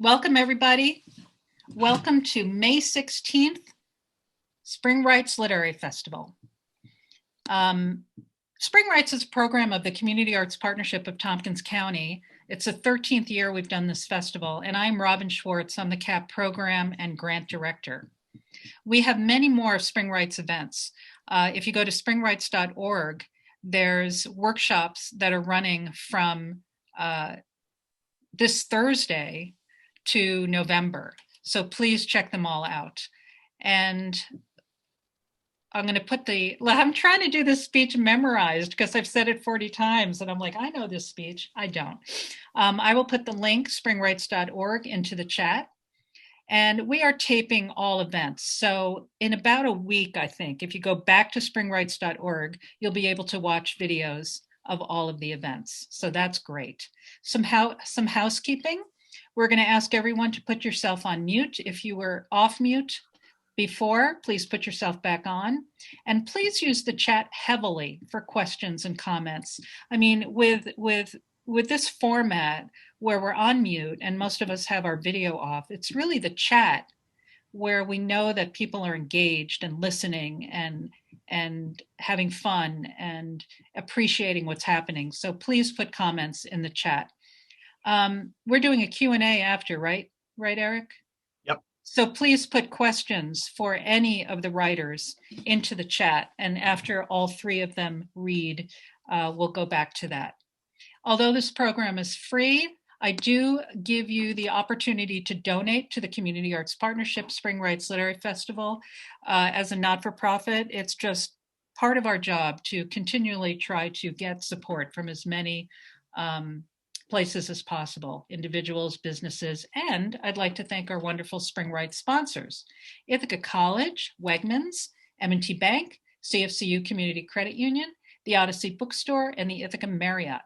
Welcome, everybody. Welcome to May 16th, Spring Writes Literary Festival. Spring Writes is a program of the Community Arts Partnership of Tompkins County. It's the 13th year we've done this festival, and I'm Robin Schwartz. I'm the CAP Program and Grant Director. We have many more Spring Writes events. If you go to springwrites.org, there's workshops that are running from this Thursday to November. So please check them all out. And I'm going to put I'm trying to do this speech memorized because I've said it 40 times and I'm like, I know this speech. I don't. I will put the link, springwrites.org, into the chat. And we are taping all events. So in about a week, I think, if you go back to springwrites.org, you'll be able to watch videos of all of the events. So that's great. Some housekeeping. We're going to ask everyone to put yourself on mute. If you were off mute before, please put yourself back on. And please use the chat heavily for questions and comments. I mean, with this format where we're on mute and most of us have our video off, it's really the chat where we know that people are engaged and listening and having fun and appreciating what's happening. So please put comments in the chat. We're doing a Q&A after, right? Right, Eric? Yep. So please put questions for any of the writers into the chat. And after all three of them read, we'll go back to that. Although this program is free, I do give you the opportunity to donate to the Community Arts Partnership Spring Writes Literary Festival as a not-for-profit. It's just part of our job to continually try to get support from as many places as possible, individuals, businesses, and I'd like to thank our wonderful Spring Writes sponsors, Ithaca College, Wegmans, M&T Bank, CFCU Community Credit Union, the Odyssey Bookstore, and the Ithaca Marriott.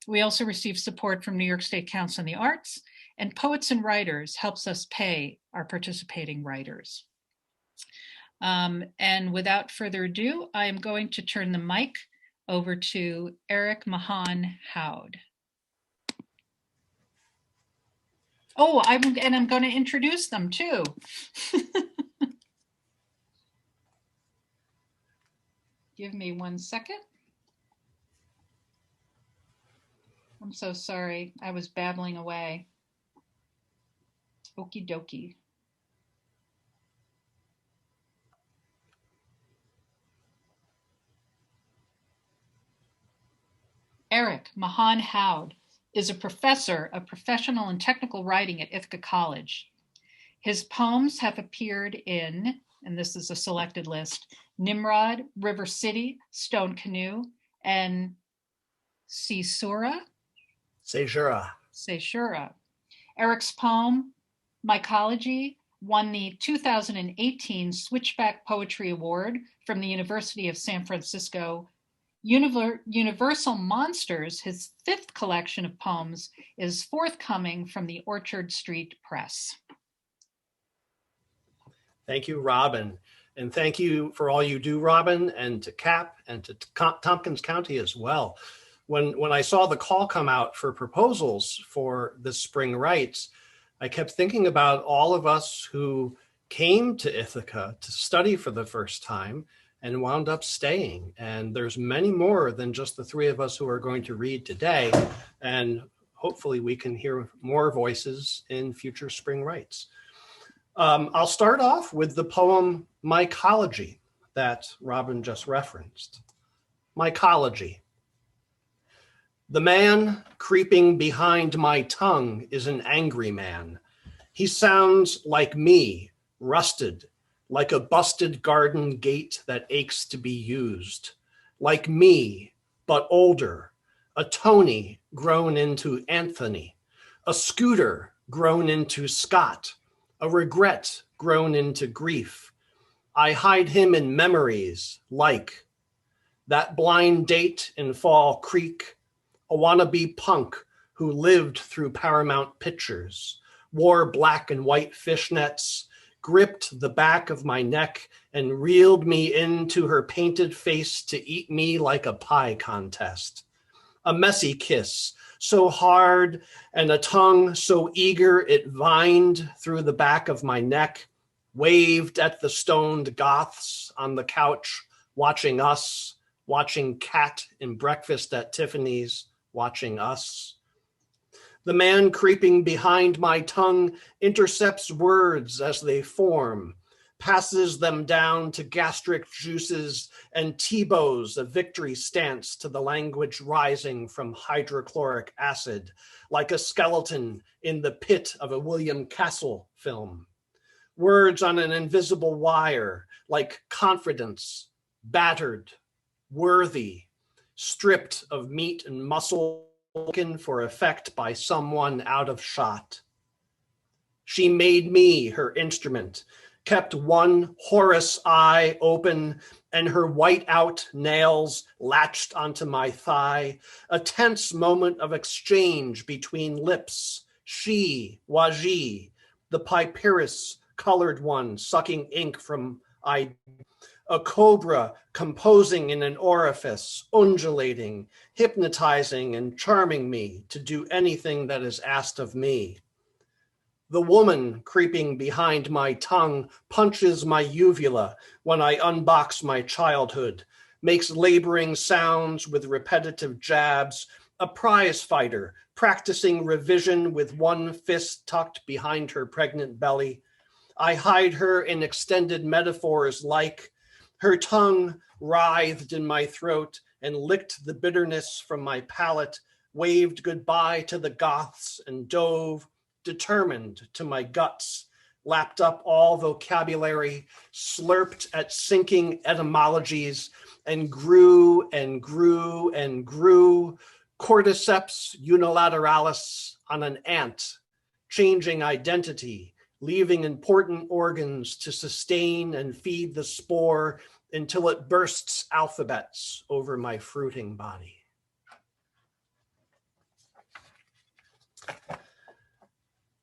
We also receive support from New York State Council on the Arts, and Poets and Writers helps us pay our participating writers. And without further ado, I am going to turn the mic over to Eric Machan Howd. Oh, I'm going to introduce them too. Give me 1 second. I'm so sorry. I was babbling away. Okie dokie. Eric Machan Howd is a professor of professional and technical writing at Ithaca College. His poems have appeared in, and this is a selected list, Nimrod, River City, Stone Canoe, and Caesura. Eric's poem, Mycology, won the 2018 Switchback Poetry Award from the University of San Francisco. Universal Monsters, his fifth collection of poems, is forthcoming from the Orchard Street Press. Thank you, Robin. And thank you for all you do, Robin, and to CAP and to Tompkins County as well. When I saw the call come out for proposals for the Spring Writes, I kept thinking about all of us who came to Ithaca to study for the first time and wound up staying. And there's many more than just the three of us who are going to read today. And hopefully we can hear more voices in future Spring Writes. I'll start off with the poem Mycology that Robin just referenced. Mycology. The man creeping behind my tongue is an angry man. He sounds like me, rusted, like a busted garden gate that aches to be used. Like me, but older, a Tony grown into Anthony, a Scooter grown into Scott, a regret grown into grief. I hide him in memories like that blind date in Fall Creek, a wannabe punk who lived through Paramount Pictures, wore black and white fishnets, gripped the back of my neck and reeled me into her painted face to eat me like a pie contest. a messy kiss, so hard, and a tongue so eager it vined through the back of my neck, waved at the stoned Goths on the couch, watching us, watching Cat in Breakfast at Tiffany's, watching us. The man creeping behind my tongue intercepts words as they form, passes them down to gastric juices and T-bows a victory stance to the language rising from hydrochloric acid, like a skeleton in the pit of a William Castle film. Words on an invisible wire, like confidence, battered, worthy, stripped of meat and muscle, looking for effect by someone out of shot. She made me her instrument, kept one Horus eye open, and her white-out nails latched onto my thigh, a tense moment of exchange between lips. She, Waji, the papyrus-colored one, sucking ink from a cobra composing in an orifice, undulating, hypnotizing and charming me to do anything that is asked of me. The woman creeping behind my tongue punches my uvula when I unbox my childhood, makes laboring sounds with repetitive jabs, a prize fighter practicing revision with one fist tucked behind her pregnant belly. I hide her in extended metaphors like her tongue writhed in my throat and licked the bitterness from my palate, waved goodbye to the Goths and dove, determined, to my guts, lapped up all vocabulary, slurped at sinking etymologies, and grew and grew and grew, cordyceps unilateralis on an ant, changing identity, leaving important organs to sustain and feed the spore until it bursts alphabets over my fruiting body.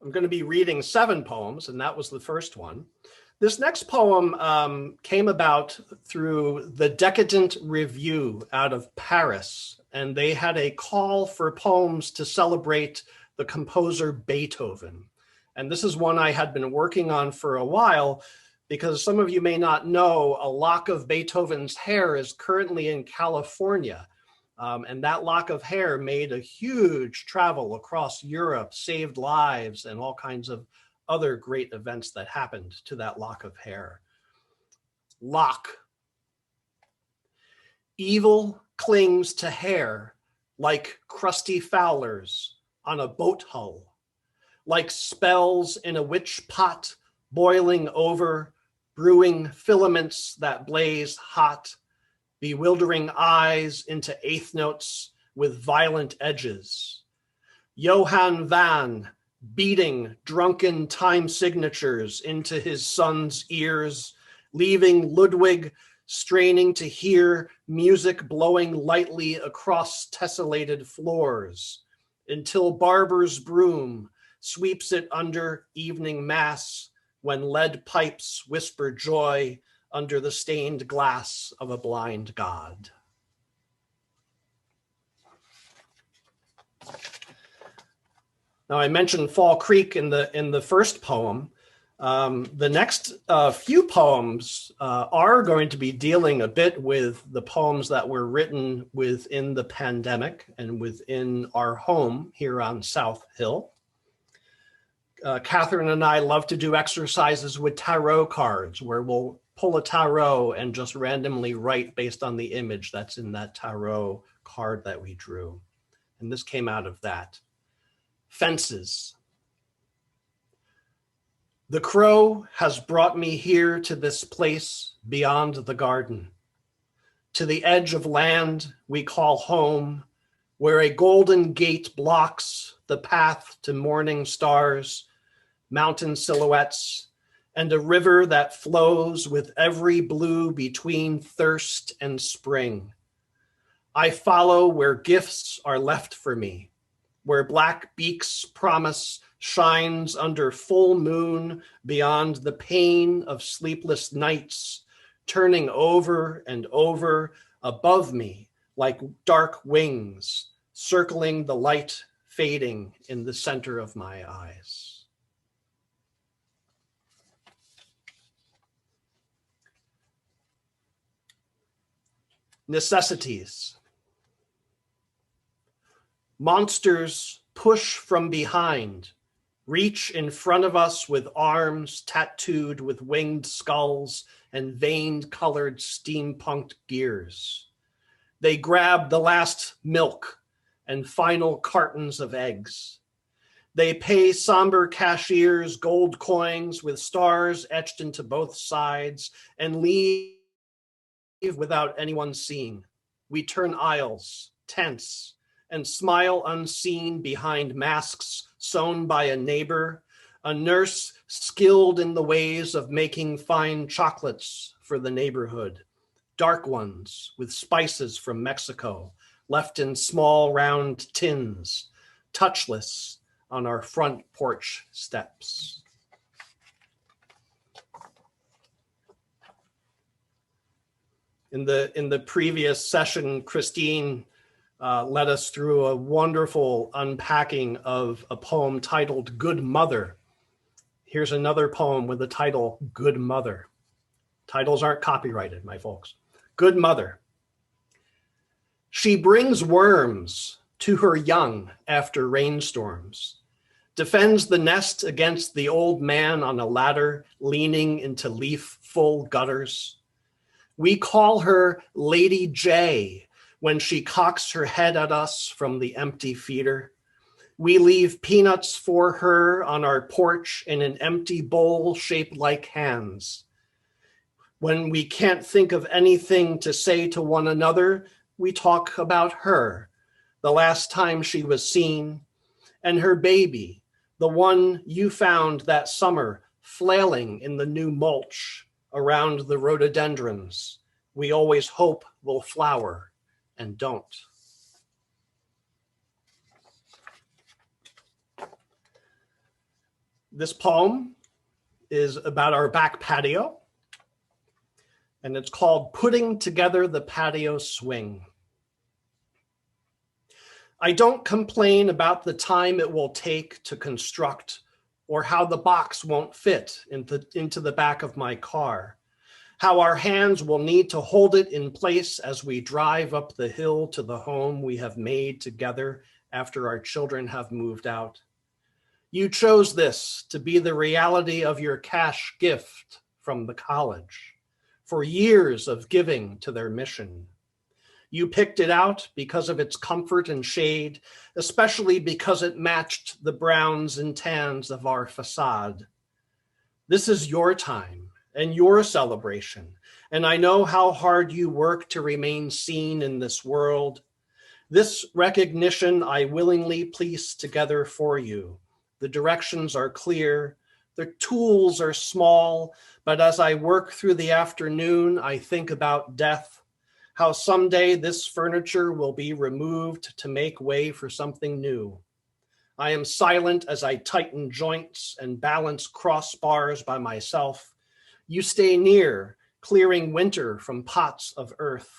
I'm going to be reading 7 poems, and that was the first one. This next poem came about through the Decadent Review out of Paris, and they had a call for poems to celebrate the composer Beethoven. And this is one I had been working on for a while, because some of you may not know, a lock of Beethoven's hair is currently in California. And that lock of hair made a huge travel across Europe, saved lives, and all kinds of other great events that happened to that lock of hair. Lock. Evil clings to hair like crusty fowlers on a boat hull, like spells in a witch pot boiling over, brewing filaments that blaze hot, bewildering eyes into eighth notes with violent edges. Johann van beating drunken time signatures into his son's ears, leaving Ludwig straining to hear music blowing lightly across tessellated floors, until Barber's broom sweeps it under evening mass when lead pipes whisper joy under the stained glass of a blind god. Now, I mentioned Fall Creek in the first poem. The next few poems are going to be dealing a bit with the poems that were written within the pandemic and within our home here on South Hill. Catherine and I love to do exercises with tarot cards where we'll pull a tarot and just randomly write based on the image that's in that tarot card that we drew. And this came out of that. Fences. The crow has brought me here to this place beyond the garden, to the edge of land we call home, where a golden gate blocks the path to morning stars, mountain silhouettes, and a river that flows with every blue between thirst and spring. I follow where gifts are left for me, where black beaks promise shines under full moon beyond the pain of sleepless nights, turning over and over above me like dark wings, circling the light fading in the center of my eyes. Necessities. Monsters push from behind, reach in front of us with arms tattooed with winged skulls and veined-colored steampunked gears. They grab the last milk and final cartons of eggs. They pay somber cashiers gold coins with stars etched into both sides and leave without anyone seeing. We turn aisles, tense, and smile unseen behind masks sewn by a neighbor, a nurse skilled in the ways of making fine chocolates for the neighborhood, dark ones with spices from Mexico, left in small round tins, touchless on our front porch steps. In the previous session, Christine led us through a wonderful unpacking of a poem titled Good Mother. Here's another poem with the title Good Mother. Titles aren't copyrighted, my folks. Good Mother. She brings worms to her young after rainstorms, defends the nest against the old man on a ladder leaning into leaf-full gutters. We call her Lady J when she cocks her head at us from the empty feeder. We leave peanuts for her on our porch in an empty bowl shaped like hands. When we can't think of anything to say to one another, we talk about her, the last time she was seen, and her baby, the one you found that summer flailing in the new mulch around the rhododendrons we always hope will flower and don't. This poem is about our back patio, and it's called Putting Together the Patio Swing. I don't complain about the time it will take to construct or how the box won't fit into the back of my car, how our hands will need to hold it in place as we drive up the hill to the home we have made together after our children have moved out. You chose this to be the reality of your cash gift from the college for years of giving to their mission. You picked it out because of its comfort and shade, especially because it matched the browns and tans of our facade. This is your time and your celebration, and I know how hard you work to remain seen in this world. This recognition I willingly piece together for you. The directions are clear, the tools are small, but as I work through the afternoon, I think about death, how someday this furniture will be removed to make way for something new. I am silent as I tighten joints and balance crossbars by myself. You stay near, clearing winter from pots of earth.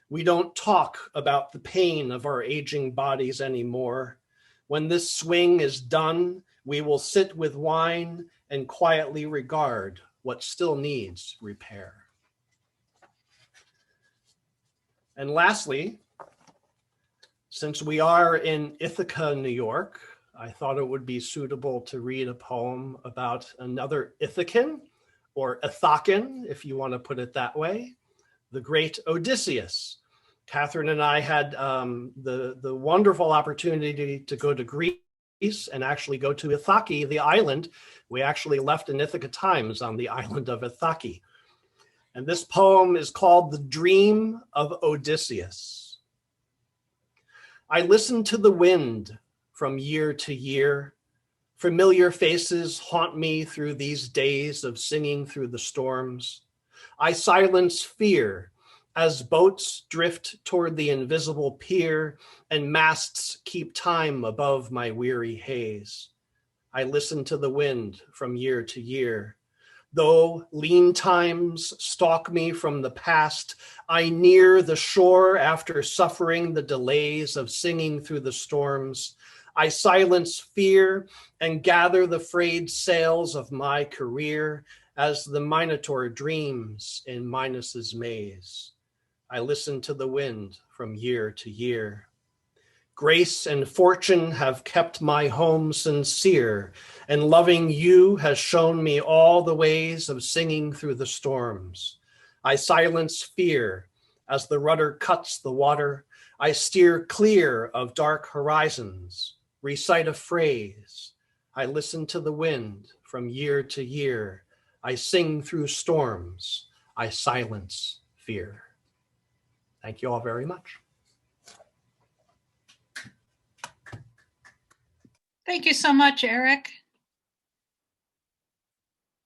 We don't talk about the pain of our aging bodies anymore. When this swing is done, we will sit with wine and quietly regard what still needs repair. And lastly, since we are in Ithaca, New York, I thought it would be suitable to read a poem about another Ithacan, or Ithacan, if you want to put it that way, the great Odysseus. Catherine and I had the wonderful opportunity to go to Greece and actually go to Ithaca, the island. We actually left in Ithaca times on the island of Ithaca. And this poem is called The Dream of Odysseus. I listen to the wind from year to year. Familiar faces haunt me through these days of singing through the storms. I silence fear as boats drift toward the invisible pier and masts keep time above my weary haze. I listen to the wind from year to year. Though lean times stalk me from the past, I near the shore after suffering the delays of singing through the storms. I silence fear and gather the frayed sails of my career as the Minotaur dreams in Minos's maze. I listen to the wind from year to year. Grace and fortune have kept my home sincere, and loving you has shown me all the ways of singing through the storms. I silence fear as the rudder cuts the water. I steer clear of dark horizons, recite a phrase. I listen to the wind from year to year. I sing through storms. I silence fear. Thank you all very much. Thank you so much, Eric.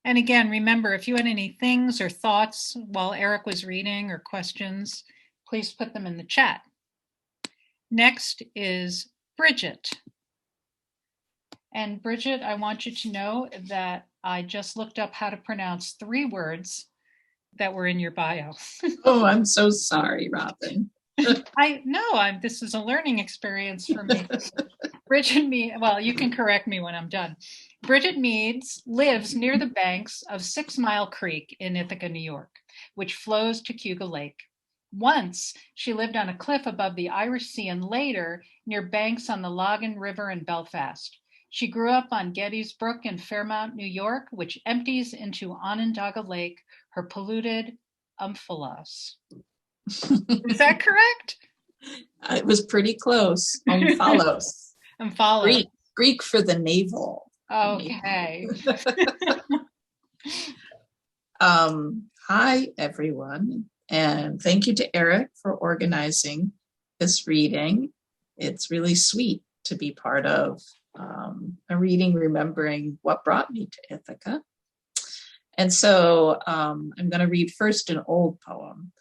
And again, remember, if you had any things or thoughts while Eric was reading or questions, please put them in the chat. Next is Bridget. And Bridget, I want you to know that I just looked up how to pronounce 3 words that were in your bio. Oh, I'm so sorry, Robin. This is a learning experience for me. Bridget Meeds, well, you can correct me when I'm done. Bridgette Meads lives near the banks of 6 Mile Creek in Ithaca, New York, which flows to Cayuga Lake. Once, she lived on a cliff above the Irish Sea and later near banks on the Logan River in Belfast. She grew up on Getty's Brook in Fairmount, New York, which empties into Onondaga Lake, her polluted umphalos. Is that correct? It was pretty close. Omphalos. Umphalos. Greek for the navel. Okay. Hi, everyone. And thank you to Eric for organizing this reading. It's really sweet to be part of a reading remembering what brought me to Ithaca. And so I'm going to read first an old poem.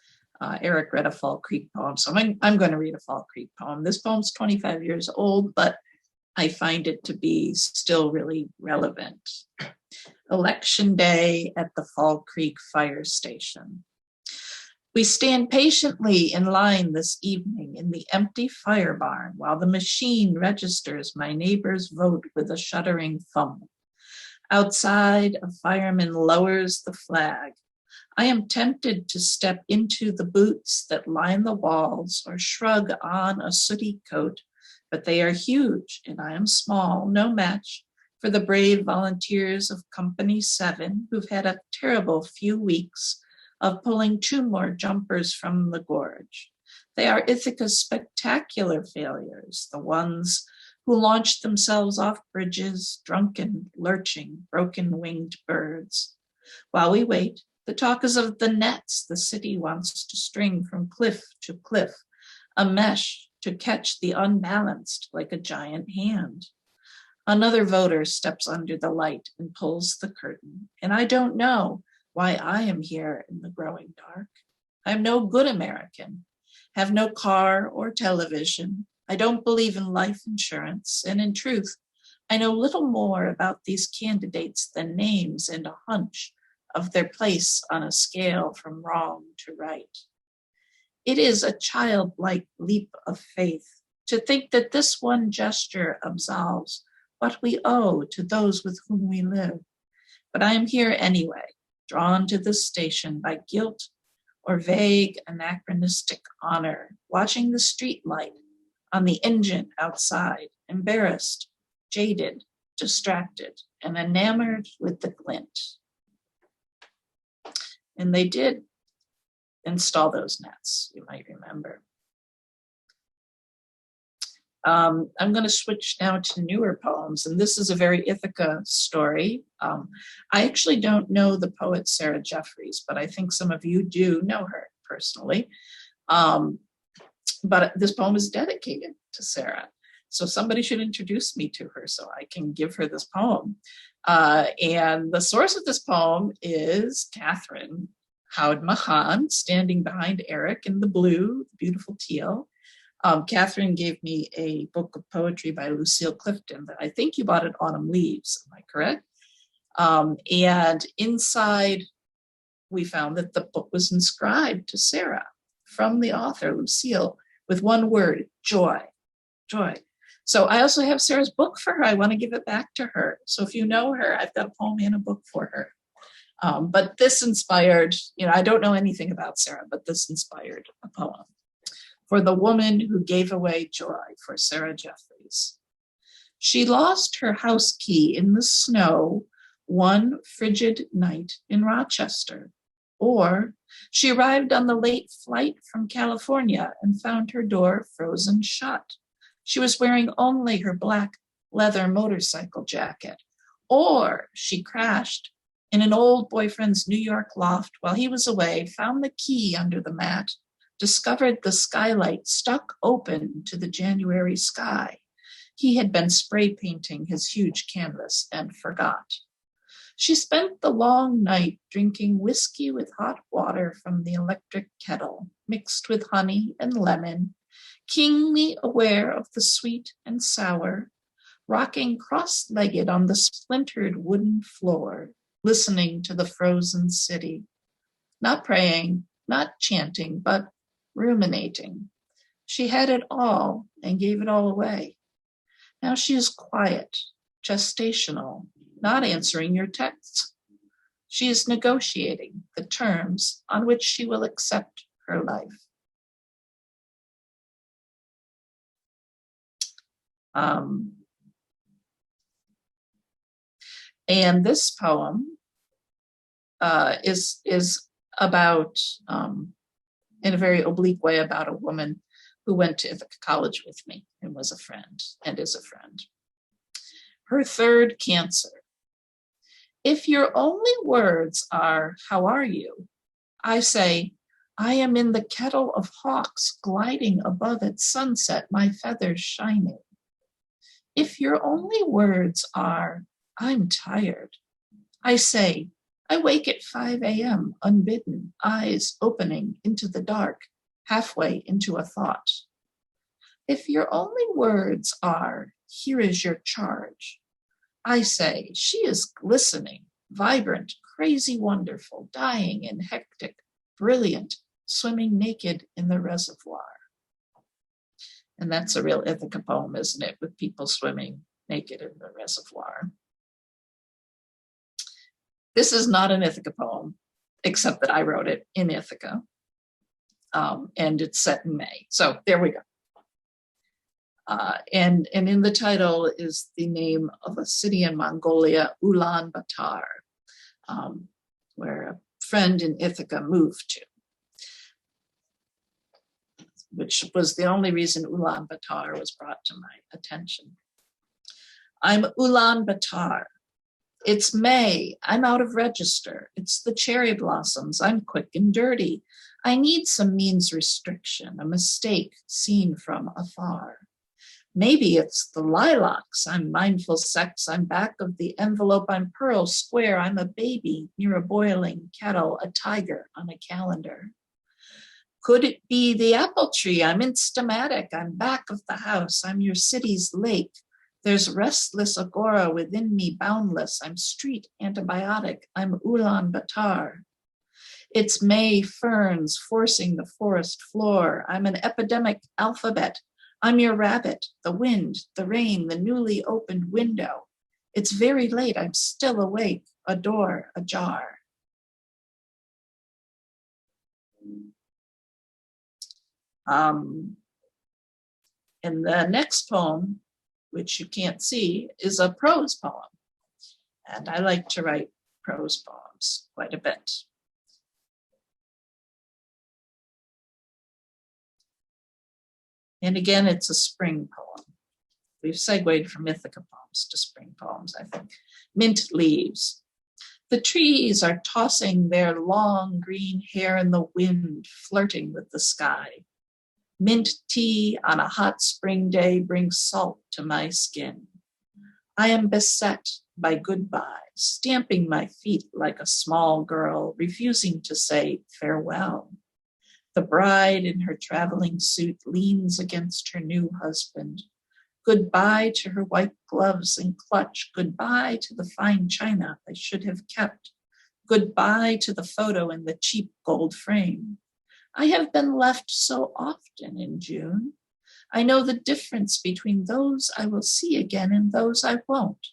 Eric read a Fall Creek poem, so I'm going to read a Fall Creek poem. This poem's 25 years old, but I find it to be still really relevant. Election Day at the Fall Creek Fire Station. We stand patiently in line this evening in the empty fire barn while the machine registers my neighbor's vote with a shuddering thumb. Outside, a fireman lowers the flag. I am tempted to step into the boots that line the walls or shrug on a sooty coat, but they are huge and I am small, no match for the brave volunteers of Company 7 who've had a terrible few weeks of pulling 2 more jumpers from the gorge. They are Ithaca's spectacular failures, the ones who launched themselves off bridges, drunken, lurching, broken-winged birds. While we wait, the talk is of the nets the city wants to string from cliff to cliff, a mesh to catch the unbalanced like a giant hand. Another voter steps under the light and pulls the curtain, and I don't know why I am here in the growing dark. I'm no good American, have no car or television. I don't believe in life insurance, and in truth, I know little more about these candidates than names and a hunch of their place on a scale from wrong to right. It is a childlike leap of faith to think that this one gesture absolves what we owe to those with whom we live. But I am here anyway, drawn to this station by guilt or vague anachronistic honor, watching the street light on the engine outside, embarrassed, jaded, distracted, and enamored with the glint. And they did install those nets, you might remember. I'm going to switch now to newer poems, and this is a very Ithaca story. I actually don't know the poet Sarah Jeffries, but I think some of you do know her personally. But this poem is dedicated to Sarah. So somebody should introduce me to her so I can give her this poem. And the source of this poem is Catherine Howd Mahan, standing behind Eric in the blue, the beautiful teal. Catherine gave me a book of poetry by Lucille Clifton that I think you bought at Autumn Leaves, am I correct? And inside, we found that the book was inscribed to Sarah from the author, Lucille, with one word, joy, joy. So I also have Sarah's book for her. I want to give it back to her. So if you know her, I've got a poem and a book for her. But this inspired, I don't know anything about Sarah, but this inspired a poem. For the woman who gave away joy, for Sarah Jeffries. She lost her house key in the snow one frigid night in Rochester. Or she arrived on the late flight from California and found her door frozen shut. She was wearing only her black leather motorcycle jacket. Or she crashed in an old boyfriend's New York loft while he was away, found the key under the mat, discovered the skylight stuck open to the January sky. He had been spray painting his huge canvas and forgot. She spent the long night drinking whiskey with hot water from the electric kettle, mixed with honey and lemon, keenly aware of the sweet and sour, rocking cross-legged on the splintered wooden floor, listening to the frozen city, not praying, not chanting, but ruminating. She had it all and gave it all away. Now she is quiet, gestational, not answering your texts. She is negotiating the terms on which she will accept her life. And this poem is about, in a very oblique way, about a woman who went to Ithaca College with me and was a friend and is a friend. Her third cancer. If your only words are, how are you? I say, I am in the kettle of hawks gliding above at sunset, my feathers shining. If your only words are, I'm tired, I say, I wake at 5 a.m. unbidden, eyes opening into the dark, halfway into a thought. If your only words are, here is your charge, I say, she is glistening, vibrant, crazy, wonderful, dying and hectic, brilliant, swimming naked in the reservoir. And that's a real Ithaca poem, isn't it? With people swimming naked in the reservoir. This is not an Ithaca poem, except that I wrote it in Ithaca. And it's set in May. So there we go. And in the title is the name of a city in Mongolia, Ulaanbaatar, where a friend in Ithaca moved to, which was the only reason Ulaanbaatar was brought to my attention. I'm Ulaanbaatar. It's May. I'm out of register. It's the cherry blossoms. I'm quick and dirty. I need some means restriction, a mistake seen from afar. Maybe it's the lilacs. I'm mindful sex. I'm back of the envelope. I'm pearl square. I'm a baby near a boiling kettle, a tiger on a calendar. Could it be the apple tree? I'm instamatic. I'm back of the house. I'm your city's lake. There's restless agora within me, boundless. I'm street antibiotic. I'm Ulaanbaatar. It's May ferns forcing the forest floor. I'm an epidemic alphabet. I'm your rabbit, the wind, the rain, the newly opened window. It's very late. I'm still awake, a door ajar. And the next poem, which you can't see, is a prose poem. And I like to write prose poems quite a bit. And again, it's a spring poem. We've segued from Ithaca poems to spring poems, I think. Mint leaves. The trees are tossing their long green hair in the wind, flirting with the sky. Mint tea on a hot spring day brings salt to my skin. I am beset by goodbyes, stamping my feet like a small girl, refusing to say farewell. The bride in her traveling suit leans against her new husband. Goodbye to her white gloves and clutch. Goodbye to the fine china I should have kept. Goodbye to the photo in the cheap gold frame. I have been left so often in June. I know the difference between those I will see again and those I won't.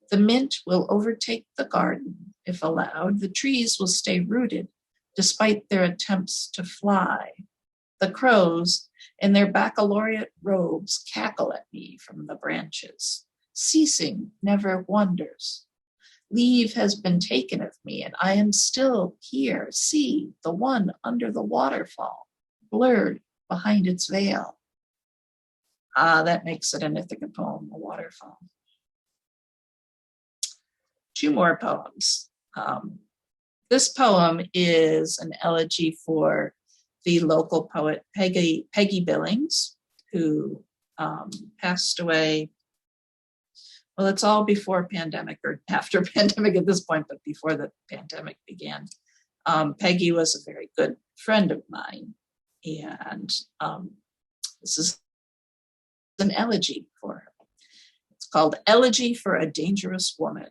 The mint will overtake the garden, if allowed. The trees will stay rooted, despite their attempts to fly. The crows, in their baccalaureate robes, cackle at me from the branches. Ceasing never wonders. Leave has been taken of me, and I am still here. See, the one under the waterfall, blurred behind its veil. Ah, that makes it an Ithaca poem, a waterfall. Two more poems. This poem is an elegy for the local poet Peggy Billings, who passed away. Well, it's all before pandemic or after pandemic at this point, but before the pandemic began. Peggy was a very good friend of mine, and this is an elegy for her. It's called Elegy for a Dangerous Woman.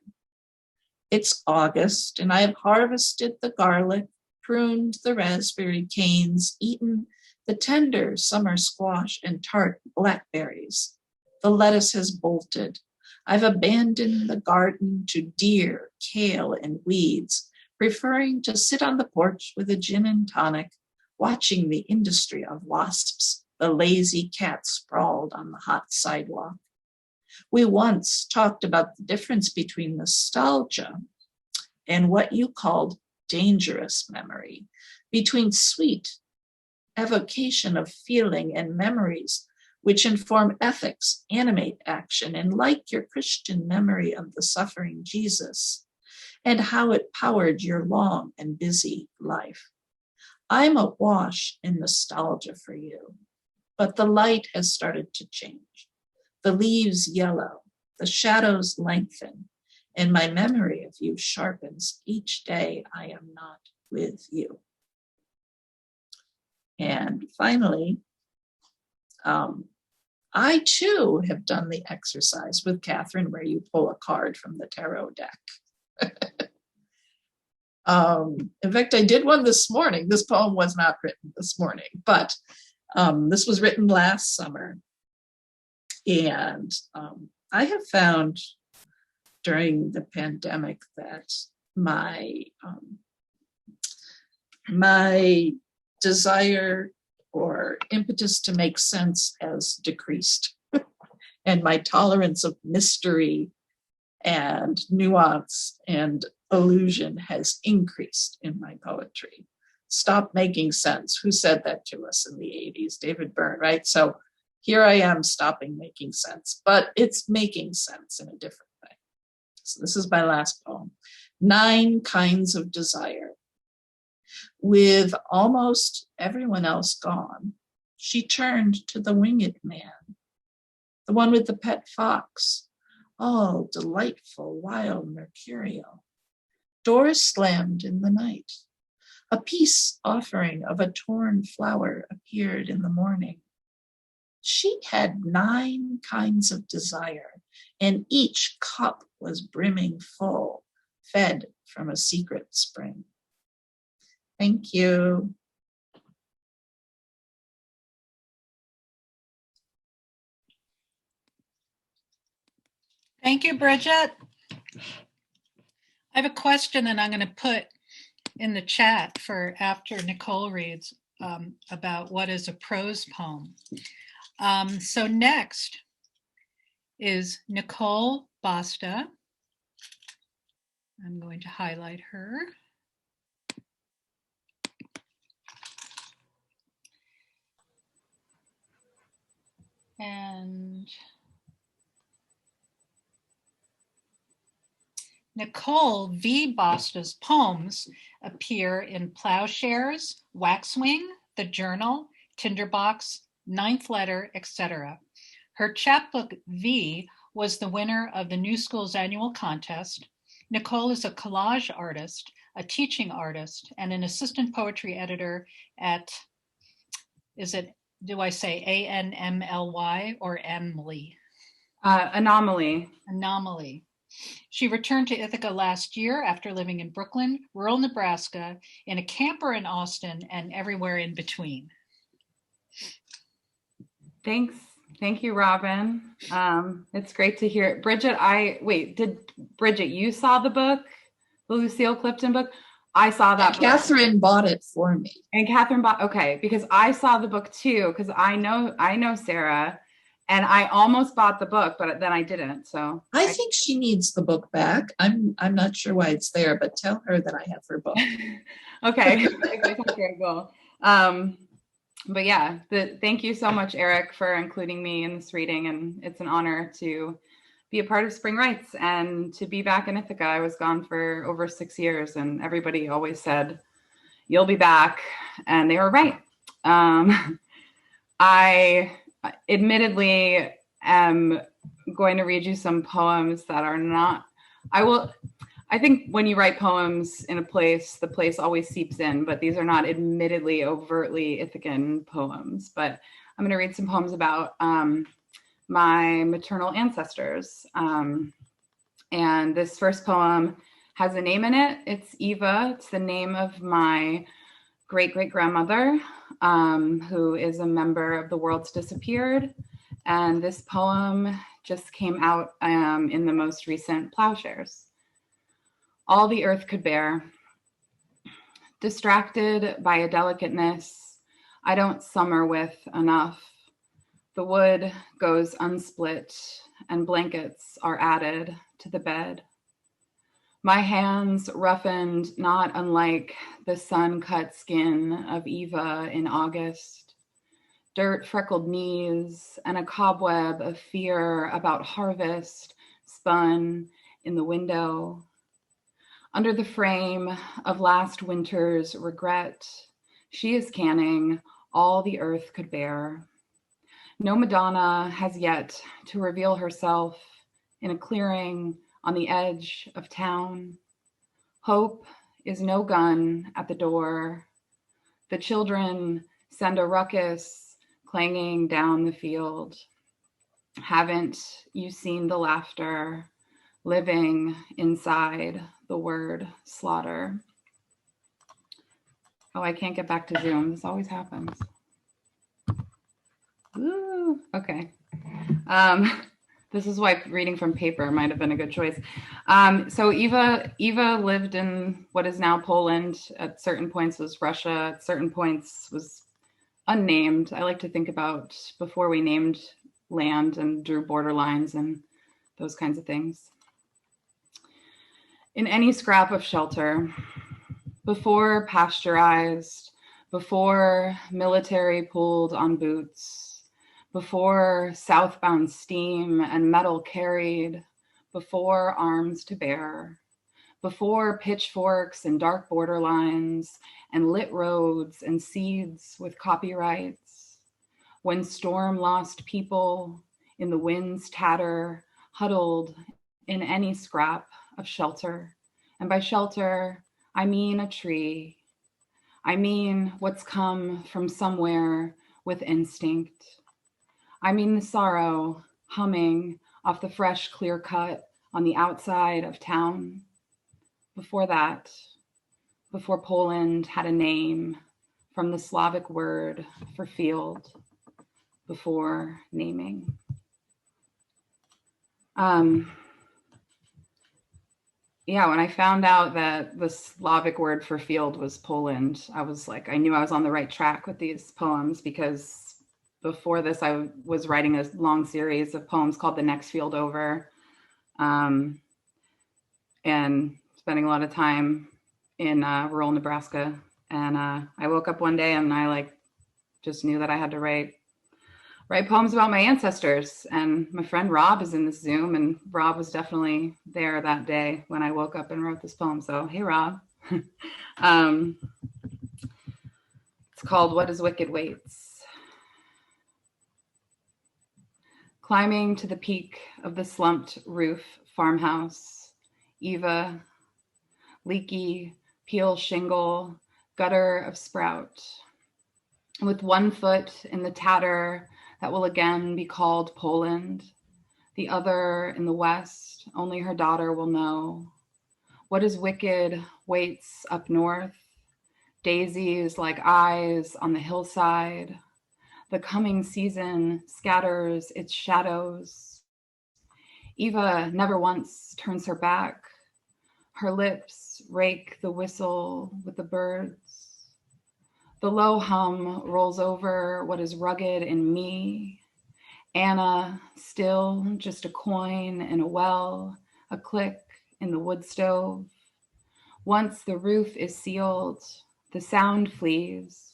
It's August, and I have harvested the garlic, pruned the raspberry canes, eaten the tender summer squash and tart blackberries. The lettuce has bolted. I've abandoned the garden to deer, kale, and weeds, preferring to sit on the porch with a gin and tonic, watching the industry of wasps, the lazy cat sprawled on the hot sidewalk. We once talked about the difference between nostalgia and what you called dangerous memory, between sweet evocation of feeling and memories which inform ethics, animate action, and like your Christian memory of the suffering Jesus, and how it powered your long and busy life. I'm awash in nostalgia for you, but the light has started to change. The leaves yellow, the shadows lengthen, and my memory of you sharpens each day I am not with you. And finally, I too have done the exercise with Catherine where you pull a card from the tarot deck. In fact, I did one this morning. This poem was not written this morning, but this was written last summer. And I have found during the pandemic that my desire or impetus to make sense has decreased, and my tolerance of mystery and nuance and illusion has increased in my poetry. Stop making sense. Who said that to us in the 80s? David Byrne, right? So here I am stopping making sense, but it's making sense in a different way. So this is my last poem, 9 Kinds of Desire. With almost everyone else gone, she turned to the winged man, the one with the pet fox, all delightful, wild, mercurial. Doors slammed in the night. A peace offering of a torn flower appeared in the morning. She had 9 kinds of desire, and each cup was brimming full, fed from a secret spring. Thank you. Thank you, Bridget. I have a question that I'm going to put in the chat for after Nicole reads about what is a prose poem. So next is Nicole Basta. I'm going to highlight her. And Nicole V. Basta's poems appear in Plowshares, Waxwing, The Journal, Tinderbox, Ninth Letter, etc. Her chapbook V was the winner of the New School's annual contest. Nicole is a collage artist, a teaching artist, and an assistant poetry editor at, do I say ANMLY or Emily? Anomaly. Anomaly. She returned to Ithaca last year after living in Brooklyn, rural Nebraska, in a camper in Austin, and everywhere in between. Thanks. Thank you, Robin. It's great to hear it. Bridget, did Bridget, you saw the book, the Lucille Clifton book? I saw that book. Catherine bought it for me. And Catherine bought, okay, because I saw the book too, because I know Sarah, and I almost bought the book, but then I didn't. So I think she needs the book back. I'm not sure why it's there, but tell her that I have her book. Okay. Okay, cool. But yeah, thank you so much, Eric, for including me in this reading. And it's an honor to be a part of Spring Rites and to be back in Ithaca. I was gone for over 6 years, and everybody always said, you'll be back. And they were right. I admittedly am going to read you some poems that are not, I think when you write poems in a place, the place always seeps in, but these are not admittedly overtly Ithacan poems. But I'm going to read some poems about my maternal ancestors. And this first poem has a name in it. It's Eva. It's the name of my great-great-grandmother, who is a member of the World's Disappeared. And this poem just came out in the most recent Plowshares. All the earth could bear. Distracted by a delicateness I don't summer with enough. The wood goes unsplit and blankets are added to the bed. My hands roughened not unlike the sun-cut skin of Eva in August. Dirt freckled knees and a cobweb of fear about harvest spun in the window. Under the frame of last winter's regret, she is canning all the earth could bear. No Madonna has yet to reveal herself in a clearing on the edge of town. Hope is no gun at the door. The children send a ruckus clanging down the field. Haven't you seen the laughter living inside the word slaughter? Oh, I can't get back to Zoom. This always happens. Ooh, okay. This is why reading from paper might have been a good choice. So Eva lived in what is now Poland. At certain points was Russia. At certain points was unnamed. I like to think about before we named land and drew border lines and those kinds of things. In any scrap of shelter, before pasteurized, before military pulled on boots, before southbound steam and metal carried, before arms to bear, before pitchforks and dark borderlines and lit roads and seeds with copyrights, when storm lost people in the wind's tatter, huddled in any scrap of shelter. And by shelter, I mean a tree. I mean what's come from somewhere with instinct. I mean the sorrow humming off the fresh clear cut on the outside of town. Before that, before Poland had a name from the Slavic word for field, before naming. Yeah, when I found out that the Slavic word for field was Poland, I was like, I knew I was on the right track with these poems, because before this, I was writing a long series of poems called The Next Field Over, and spending a lot of time in rural Nebraska. And I woke up one day and I just knew that I had to write poems about my ancestors. And my friend Rob is in this Zoom, and Rob was definitely there that day when I woke up and wrote this poem. So, hey, Rob. It's called What is Wicked Waits. Climbing to the peak of the slumped roof farmhouse, Eva, leaky, peel shingle, gutter of sprout, with one foot in the tatter that will again be called Poland, The other in the west, only her daughter will know. What is wicked waits up north, daisies like eyes on the hillside. The coming season scatters its shadows. Eva never once turns her back. Her lips rake the whistle with the birds. The low hum rolls over what is rugged in me. Anna, still just a coin in a well, a click in the wood stove. Once the roof is sealed, the sound flees.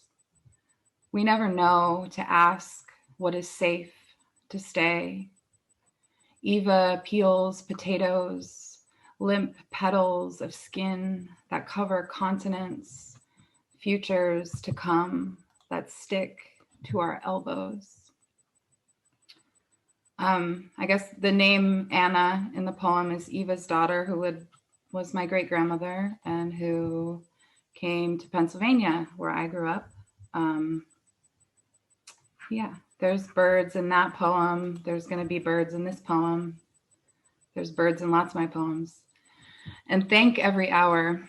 We never know to ask what is safe to stay. Eva peels potatoes, limp petals of skin that cover continents, futures to come that stick to our elbows. I guess the name Anna in the poem is Eva's daughter, who was my great-grandmother and who came to Pennsylvania, where I grew up. Yeah, there's birds in that poem. There's going to be birds in this poem. There's birds in lots of my poems. And thank every hour.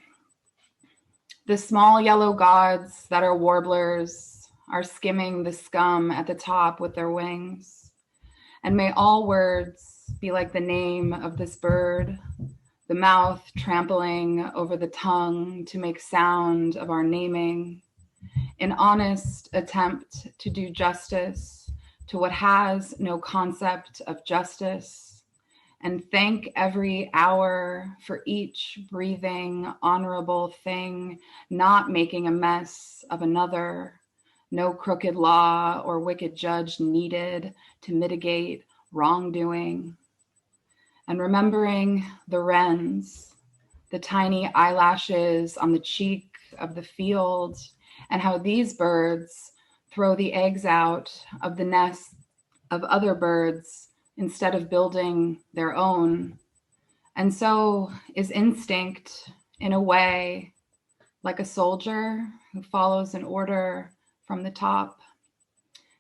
The small yellow gods that are warblers are skimming the scum at the top with their wings. And may all words be like the name of this bird, the mouth trampling over the tongue to make sound of our naming, an honest attempt to do justice to what has no concept of justice, and thank every hour for each breathing, honorable thing, not making a mess of another. No crooked law or wicked judge needed to mitigate wrongdoing. And remembering the wrens, the tiny eyelashes on the cheek of the field, and how these birds throw the eggs out of the nest of other birds instead of building their own. And so is instinct, in a way, like a soldier who follows an order from the top.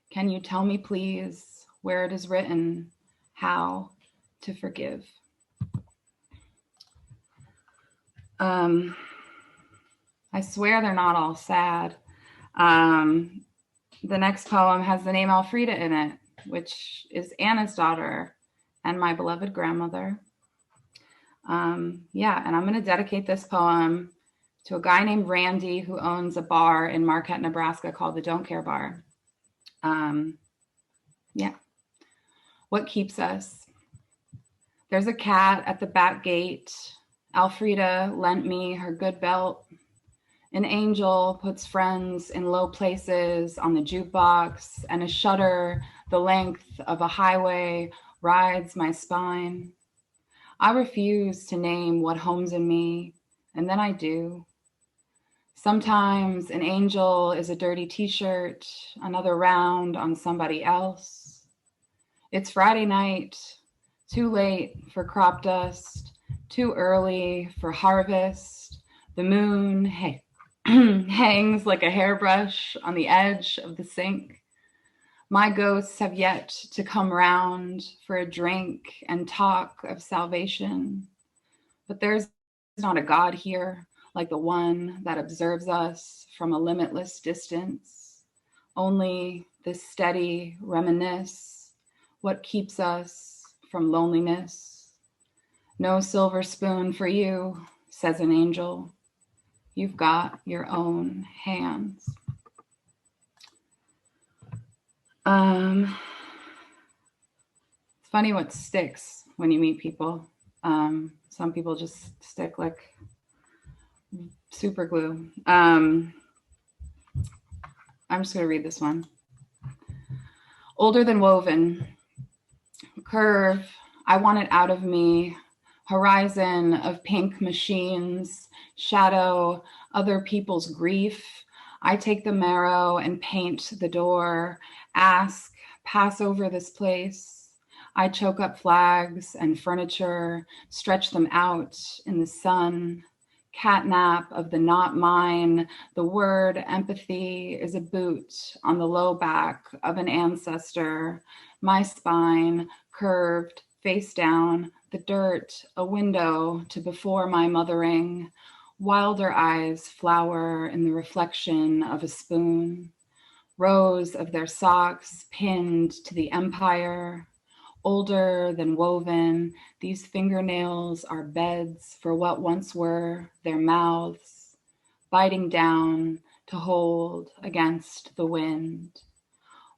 Can you tell me, please, where it is written how to forgive? I swear they're not all sad. The next poem has the name Elfrida in it, which is Anna's daughter and my beloved grandmother. Yeah, and I'm going to dedicate this poem to a guy named Randy who owns a bar in Marquette, Nebraska called the Don't Care Bar. Yeah. What keeps us? There's a cat at the back gate. Elfrida lent me her good belt. An angel puts friends in low places on the jukebox, and a shutter the length of a highway rides my spine. I refuse to name what homes in me, and then I do. Sometimes an angel is a dirty t-shirt, another round on somebody else. It's Friday night, too late for crop dust, too early for harvest. The moon hangs like a hairbrush on the edge of the sink. My ghosts have yet to come round for a drink and talk of salvation. But there's not a God here like the one that observes us from a limitless distance. Only this steady reminisce what keeps us from loneliness. No silver spoon for you, says an angel. You've got your own hands. It's funny what sticks when you meet people. Some people just stick like super glue. I'm just going to read this one. Older than woven. Curve, I want it out of me. Horizon of pink machines. Shadow, other people's grief. I take the marrow and paint the door. Ask, pass over this place. I choke up flags and furniture, stretch them out in the sun. Catnap of the not mine. The word empathy is a boot on the low back of an ancestor. My spine curved, face down, the dirt, a window to before my mothering, wilder eyes flower in the reflection of a spoon, rows of their socks pinned to the empire, older than woven, these fingernails are beds for what once were their mouths, biting down to hold against the wind.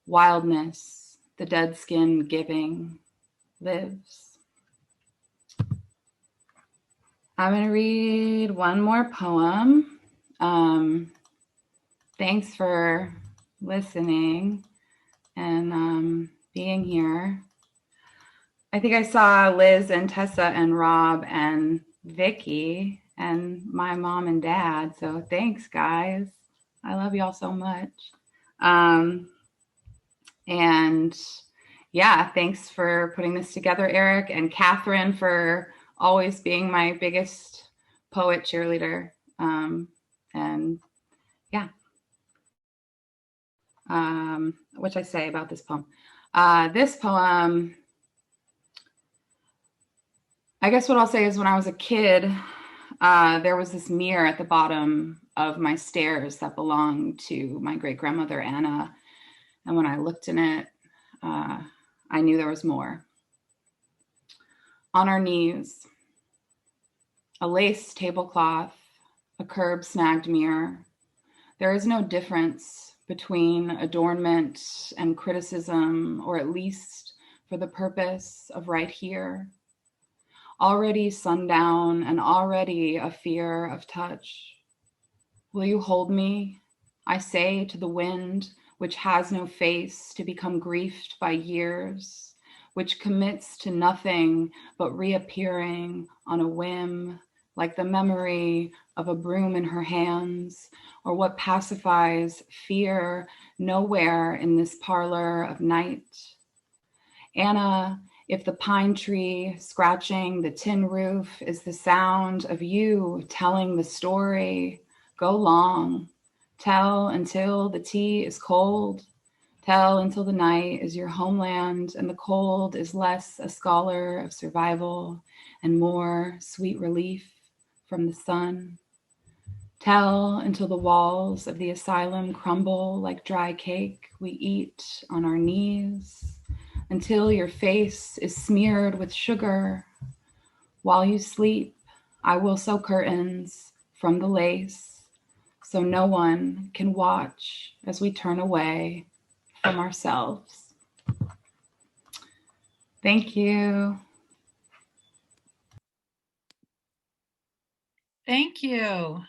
Wildness, the dead skin giving, lives. I'm going to read one more poem. Thanks for listening and being here. I think I saw Liz and Tessa and Rob and Vicky and my mom and dad. So thanks, guys. I love y'all so much. And yeah, thanks for putting this together, Eric, and Catherine for always being my biggest poet cheerleader. And yeah, what should I say about this poem? This poem, I guess what I'll say is when I was a kid, there was this mirror at the bottom of my stairs that belonged to my great-grandmother, Anna. And when I looked in it, I knew there was more. On our knees, a lace tablecloth, a curb-snagged mirror. There is no difference between adornment and criticism, or at least for the purpose of right here. Already sundown and already a fear of touch. Will you hold me? I say to the wind, which has no face, to become griefed by years, which commits to nothing but reappearing on a whim, like the memory of a broom in her hands, or what pacifies fear nowhere in this parlor of night. Anna, if the pine tree scratching the tin roof is the sound of you telling the story, go long. Tell until the tea is cold. Tell until the night is your homeland and the cold is less a scholar of survival and more sweet relief from the sun. Tell until the walls of the asylum crumble like dry cake we eat on our knees. Until your face is smeared with sugar. While you sleep, I will sew curtains from the lace so no one can watch as we turn away from ourselves. Thank you. Thank you.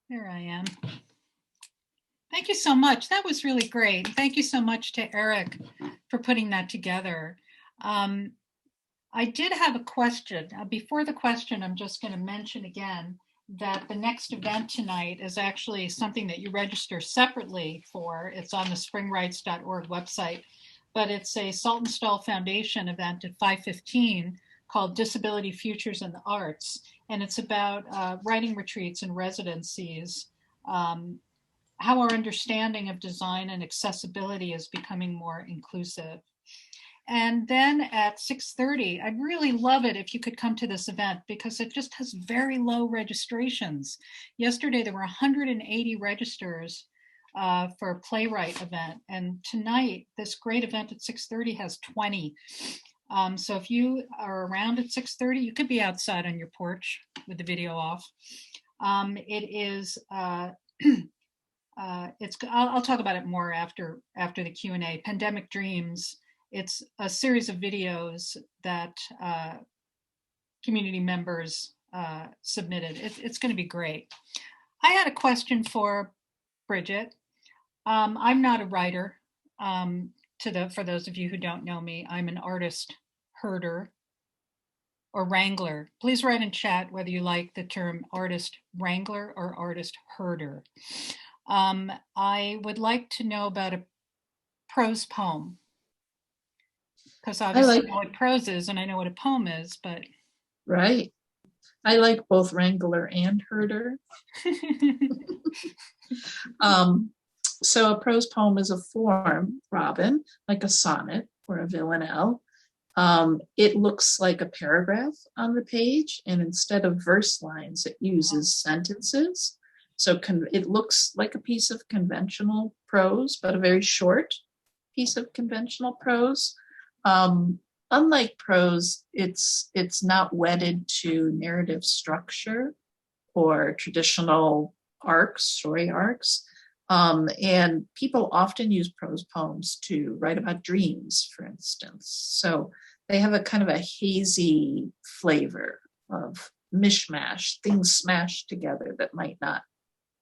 There I am. Thank you so much. That was really great. Thank you so much to Eric for putting that together. I did have a question. Before the question, I'm just going to mention again that the next event tonight is actually something that you register separately for. It's on the springrights.org website, but it's a Saltonstall Foundation event at 5:15 called Disability Futures in the Arts. And it's about writing retreats and residencies, how our understanding of design and accessibility is becoming more inclusive. And then at 6:30, I'd really love it if you could come to this event because it just has very low registrations. Yesterday, there were 180 registers for a playwright event. And tonight, this great event at 6:30 has 20. So if you are around at 6:30, you could be outside on your porch with the video off. It is, I'll talk about it more after the Q&A. Pandemic Dreams. It's a series of videos that community members submitted. It's going to be great. I had a question for Bridget. I'm not a writer. For those of you who don't know me, I'm an artist herder or wrangler. Please write in chat whether you like the term artist wrangler or artist herder. I would like to know about a prose poem. Because obviously I know what prose is and I know what a poem is, but. Right. I like both wrangler and herder. So a prose poem is a form, Robin, like a sonnet or a villanelle. It looks like a paragraph on the page, and instead of verse lines, it uses sentences. So it looks like a piece of conventional prose, but a very short piece of conventional prose. Unlike prose, it's not wedded to narrative structure or traditional arcs, story arcs. And people often use prose poems to write about dreams, for instance. So they have a kind of a hazy flavor of mishmash, things smashed together that might not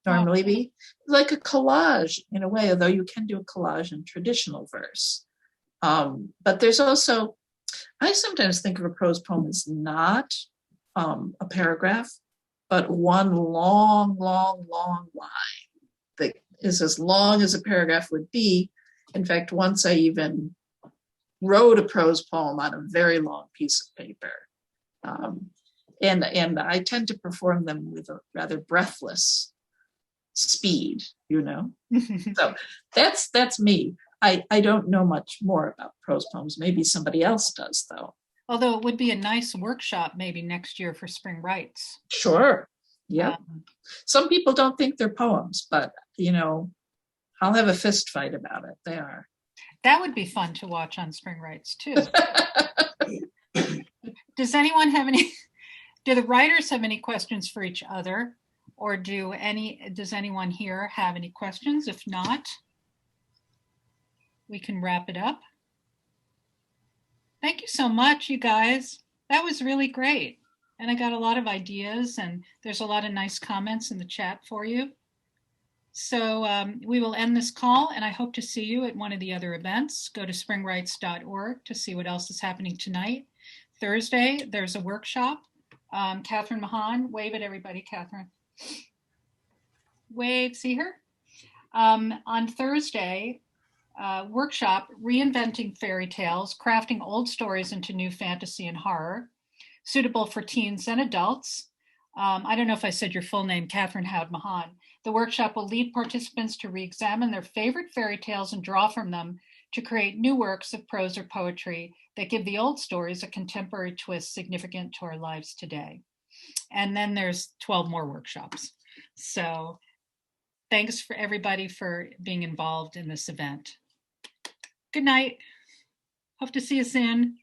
normally be. Like a collage in a way, although you can do a collage in traditional verse. But there's also, I sometimes think of a prose poem as not a paragraph, but one long line that is as long as a paragraph would be. In fact, once I even wrote a prose poem on a very long piece of paper. And I tend to perform them with a rather breathless speed, you know? So that's me. I don't know much more about prose poems. Maybe somebody else does, though. Although it would be a nice workshop maybe next year for spring rites. Sure. Yeah. Some people don't think they're poems, but, you know, I'll have a fist fight about it. They are. That would be fun to watch on spring rites too. Does anyone have do the writers have any questions for each other? Or does anyone here have any questions? If not, we can wrap it up. Thank you so much, you guys. That was really great. And I got a lot of ideas, and there's a lot of nice comments in the chat for you. So we will end this call, and I hope to see you at one of the other events. Go to springrites.org to see what else is happening tonight. Thursday, there's a workshop. Catherine Mahan, wave at everybody, Catherine. Wave, see her? On Thursday, workshop, Reinventing Fairy Tales, Crafting Old Stories into New Fantasy and Horror, suitable for teens and adults. I don't know if I said your full name, Catherine Howd Mahan. The workshop will lead participants to re-examine their favorite fairy tales and draw from them to create new works of prose or poetry that give the old stories a contemporary twist significant to our lives today. And then there's 12 more workshops. So thanks for everybody for being involved in this event. Good night. Hope to see you soon.